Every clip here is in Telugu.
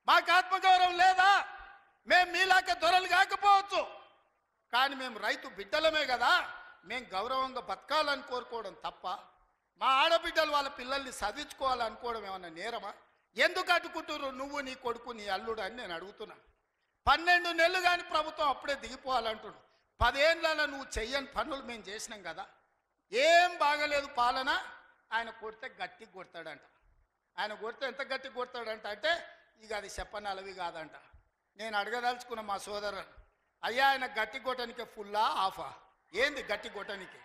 మాకు ఆత్మగౌరవం లేదా? మేము మీలాక దొరలు కాకపోవచ్చు, కానీ మేము రైతు బిడ్డలమే కదా, మేము గౌరవంగా బతకాలని కోరుకోవడం తప్ప మా ఆడబిడ్డలు వాళ్ళ పిల్లల్ని చదివించుకోవాలనుకోవడం ఏమన్నా నేరమా? ఎందుకు అడ్డుకుంటున్నారు నువ్వు, నీ కొడుకు, నీ అల్లుడు అని నేను అడుగుతున్నా. 12 నెలలు కానీ ప్రభుత్వం అప్పుడే దిగిపోవాలంటున్నాడు. 10 ఏళ్ళ నువ్వు చెయ్యని పనులు మేము చేసినాం కదా, ఏం బాగలేదు పాలన. ఆయన కొడితే గట్టి కొడతాడంట. ఆయన కొడితే ఎంత గట్టి కొడతాడంట అంటే ఇక అది చెప్పనలవి కాదంట. నేను అడగదలుచుకున్న మా సోదరు, అయ్యా ఆయన గట్టి కొట్టడానికి ఫుల్లా ఆఫా? ఏంది గట్టి కొట్టడానికి?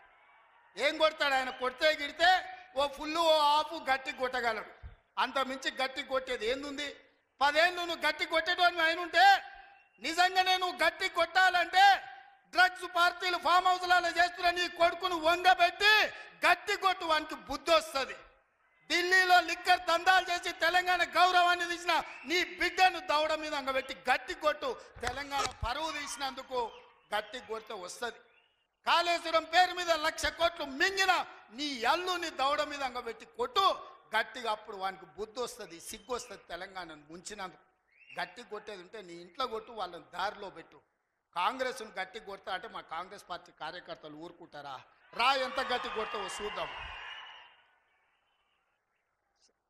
ఏం కొడతాడు ఆయన? కొడితే గిడితే ఓ ఫుల్ ఓ ఆఫ్ గట్టి కొట్టగలడు, అంత మించి గట్టి కొట్టేది ఏందుంది? 10 ఏళ్ళు నువ్వు గట్టి కొట్టేటోని ఆయన ఉంటే, నిజంగానే నువ్వు గట్టి కొట్టాలంటే డ్రగ్స్ పార్టీలు ఫామ్ హౌస్లలో చేస్తున్న నీ కొడుకును వంగబెట్టి గట్టి కొట్టు, వానికి బుద్ధి వస్తుంది. ఢిల్లీలో లిక్కర్ దందాలు చేసి తెలంగాణ గౌరవాన్ని తీసిన నీ బిడ్డను దవడ మీద అంగబెట్టి గట్టి కొట్టు. తెలంగాణ పరువు తీసినందుకు గట్టి కొడితే వస్తుంది. కాళేశ్వరం పేరు మీద 1,00,000 కోట్లు మింగిన నీ అల్లుని దవడ మీద అంగబెట్టి కొట్టు గట్టిగా, అప్పుడు వానికి బుద్ధి వస్తుంది, సిగ్గు వస్తుంది. తెలంగాణను ముంచినందుకు గట్టి కొట్టేది ఉంటే నీ ఇంట్లో కొట్టు, వాళ్ళని దారిలో పెట్టు. కాంగ్రెస్ను గట్టి కొడతా అంటే మా కాంగ్రెస్ పార్టీ కార్యకర్తలు ఊరుకుంటారా? రా, ఎంత గట్టి కొడతావో చూద్దాం.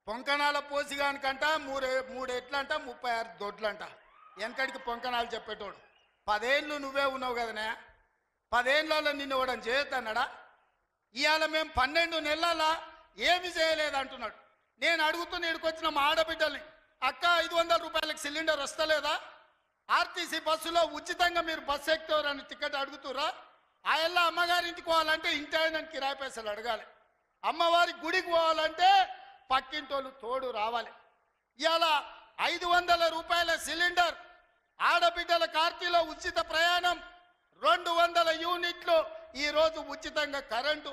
పొంకణాల పోసిగానికంట 3 ఎట్లంట 36 దొడ్లంట. వెనకడికి పొంకణాలు చెప్పేటోడు. 10 ఏళ్ళు నువ్వే ఉన్నావు కదనే, 10 ఏళ్ళలో నిన్ను ఇవ్వడం చేయొద్దన్నాడా? ఇవాళ మేము 12 నెలల ఏమి చేయలేదు అంటున్నాడు. నేను అడుగుతున్న ఇక్కడికొచ్చిన మా ఆడబిడ్డల్ని, అక్క 500 రూపాయలకు సిలిండర్ వస్తలేదా? ఆర్టీసీ బస్సులో ఉచితంగా మీరు బస్సు ఎక్కుతారని టికెట్ అడుగుతురా? ఆ ఎల్ల అమ్మగారింటికి పోవాలంటే ఇంటి ఆయన కిరాయి పైసలు అడగాలి. అమ్మవారి గుడికి పోవాలంటే పక్కింటోళ్ళు తోడు రావాలి. ఇవాళ 500 రూపాయల సిలిండర్, ఆడబిడ్డల కార్తీలో ఉచిత ప్రయాణం, 200 యూనిట్లు ఈరోజు ఉచితంగా కరెంటు,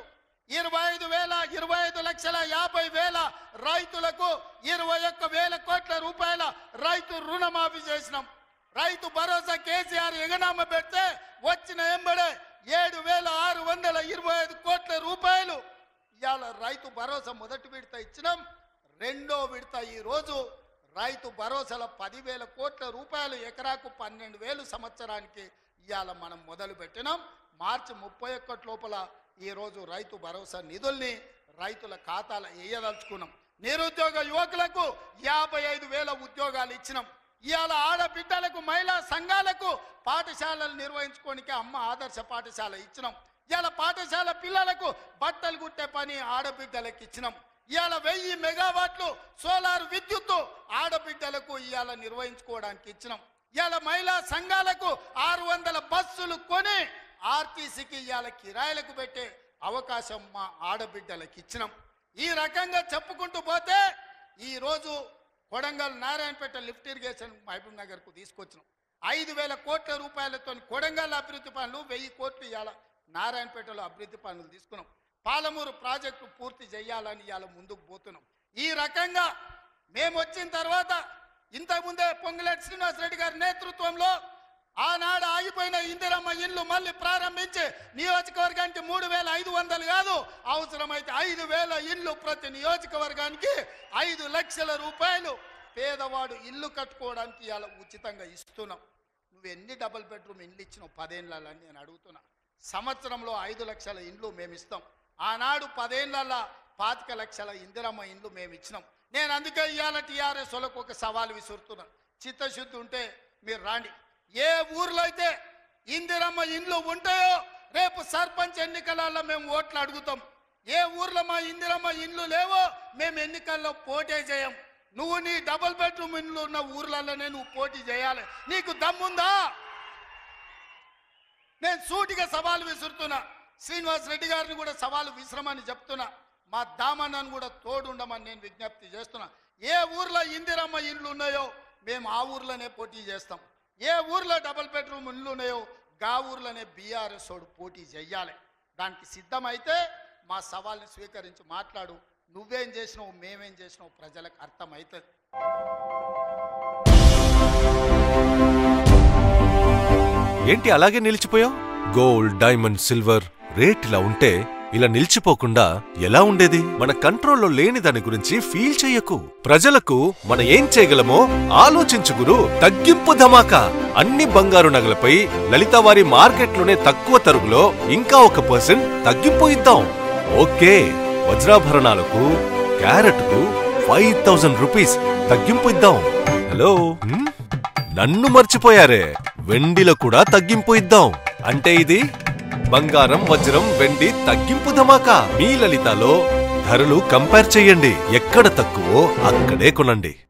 25,50,00,50,000 రైతులకు 21,000 కోట్ల రూపాయల రైతు రుణమాఫీ చేసినాం. రైతు భరోసా కేసీఆర్ ఎగనామ పెడితే వచ్చిన ఎంబడే 7,625 కోట్ల రూపాయలు ఇవాళ రైతు భరోసా మొదటి విడత ఇచ్చినాం. రెండో విడత ఈరోజు రైతు భరోసాల 10,000 కోట్ల రూపాయలు, ఎకరాకు 12,000 సంవత్సరానికి ఇవాళ మనం మొదలు పెట్టినాం. మార్చి 31 లోపల ఈరోజు రైతు భరోసా నిధుల్ని రైతుల ఖాతాలో వేయదలుచుకున్నాం. నిరుద్యోగ యువకులకు 55,000 ఉద్యోగాలు ఇచ్చినాం. ఇవాళ ఆడబిడ్డలకు, మహిళా సంఘాలకు పాఠశాలలు నిర్వహించుకోనికి అమ్మ ఆదర్శ పాఠశాల ఇచ్చినాం. ఇవాళ పాఠశాల పిల్లలకు బట్టలు కుట్టే పని ఆడబిడ్డలకు ఇచ్చినాం. ఇవాళ 1000 మెగావాట్లు సోలార్ విద్యుత్తు ఆడబిడ్డలకు ఇవాళ నిర్వహించుకోవడానికి ఇచ్చినాం. ఇవాళ మహిళా సంఘాలకు 600 బస్సులు కొని ఆర్టీసీకి ఇవాళ కిరాయిలకు పెట్టే అవకాశం మా ఆడబిడ్డలకు ఇచ్చినాం. ఈ రకంగా చెప్పుకుంటూ పోతే ఈరోజు కొడంగల్ నారాయణపేట లిఫ్ట్ ఇరిగేషన్ మహబూబ్ నగర్కు తీసుకొచ్చినాం. 5,000 కోట్ల రూపాయలతో కొడంగల్ అభివృద్ధి పనులు, 1000 కోట్లు ఇవాళ నారాయణపేటలో అభివృద్ధి పనులు తీసుకున్నాం. పాలమూరు ప్రాజెక్టు పూర్తి చేయాలని ఇవాళ ముందుకు పోతున్నాం. ఈ రకంగా మేము వచ్చిన తర్వాత ఇంతకుముందే పొంగులేటి శ్రీనివాసరెడ్డి గారి నేతృత్వంలో ఆనాడు ఆగిపోయిన ఇందిరమ్మ ఇల్లు మళ్ళీ ప్రారంభించి నియోజకవర్గానికి 3,500 కాదు, అవసరమైతే 5,000 ఇల్లు ప్రతి నియోజకవర్గానికి 5 లక్షల రూపాయలు పేదవాడు ఇల్లు కట్టుకోవడానికి ఇవాళ ఉచితంగా ఇస్తున్నాం. నువ్వు ఎన్ని డబుల్ బెడ్రూమ్ ఇండ్లు ఇచ్చినావు 10 ఏళ్ళని నేను అడుగుతున్నా. సంవత్సరంలో 5 లక్షల ఇండ్లు మేము ఇస్తాం. ఆనాడు 10 ఏళ్ళ 25 లక్షల ఇందిరమ్మ ఇండ్లు మేము ఇచ్చినాం. నేను అందుకే ఇవాళ టీఆర్ఎస్ వాళ్ళకు ఒక సవాల్ విసురుతున్నా. చిత్తశుద్ధి ఉంటే మీరు రాండి. ఏ ఊర్లో అయితే ఇందిరమ్మ ఇండ్లు ఉంటాయో రేపు సర్పంచ్ ఎన్నికలలో మేము ఓట్లు అడుగుతాం. ఏ ఊర్లో మా ఇందిరమ్మ ఇండ్లు లేవో మేము ఎన్నికల్లో పోటీ చేయం. నువ్వు నీ డబుల్ బెడ్రూమ్ ఇండ్లు ఉన్న ఊర్లలోనే నువ్వు పోటీ చేయాలి. నీకు దమ్ముందా? నేను సూటిగా సవాలు విసురుతున్నా. శ్రీనివాసరెడ్డి గారిని కూడా సవాలు విసరమని చెప్తున్నా. మా దామన్నను కూడా తోడుండమని నేను విజ్ఞప్తి చేస్తున్నా. ఏ ఊర్లో ఇందిరమ్మ ఇండ్లు ఉన్నాయో మేము ఆ ఊర్లోనే పోటీ చేస్తాం. ఏ ఊర్లో డబుల్ బెడ్రూమ్ ఇండ్లు ఉన్నాయో గా ఊర్లోనే బీఆర్ఎస్ వాడు పోటీ చెయ్యాలి. దానికి సిద్ధమైతే మా సవాల్ని స్వీకరించి మాట్లాడు. నువ్వేం చేసినావు, మేమేం చేసినావు ప్రజలకు అర్థమవుతుంది. ఏంటి అలాగే నిలిచిపోయావు? గోల్డ్, డైమండ్, సిల్వర్ రేట్ ఇలా ఉంటే ఇలా నిలిచిపోకుండా ఎలా ఉండేది? మన కంట్రోల్లో లేని దాని గురించి ఫీల్ చెయ్యకు. ప్రజలకు మనం ఏం చేయగలమో ఆలోచించు గురు. తగ్గింపు ధమాకా. అన్ని బంగారు నగలపై లలితవారి మార్కెట్లోనే తక్కువ తరుగులో ఇంకా 1% తగ్గింపు ఇద్దాం. ఓకే, వజ్రాభరణాలకు క్యారెట్కు 5000 రూపీస్ తగ్గింపు ఇద్దాం. హలో, నన్ను మర్చిపోయారే, వెండిలో కూడా తగ్గింపు ఇద్దాం. అంటే ఇది బంగారం, వజ్రం, వెండి తగ్గింపు ధమాకా. మీ లలితలో ధరలు కంపేర్ చెయ్యండి. ఎక్కడ తక్కువో అక్కడే కొనండి.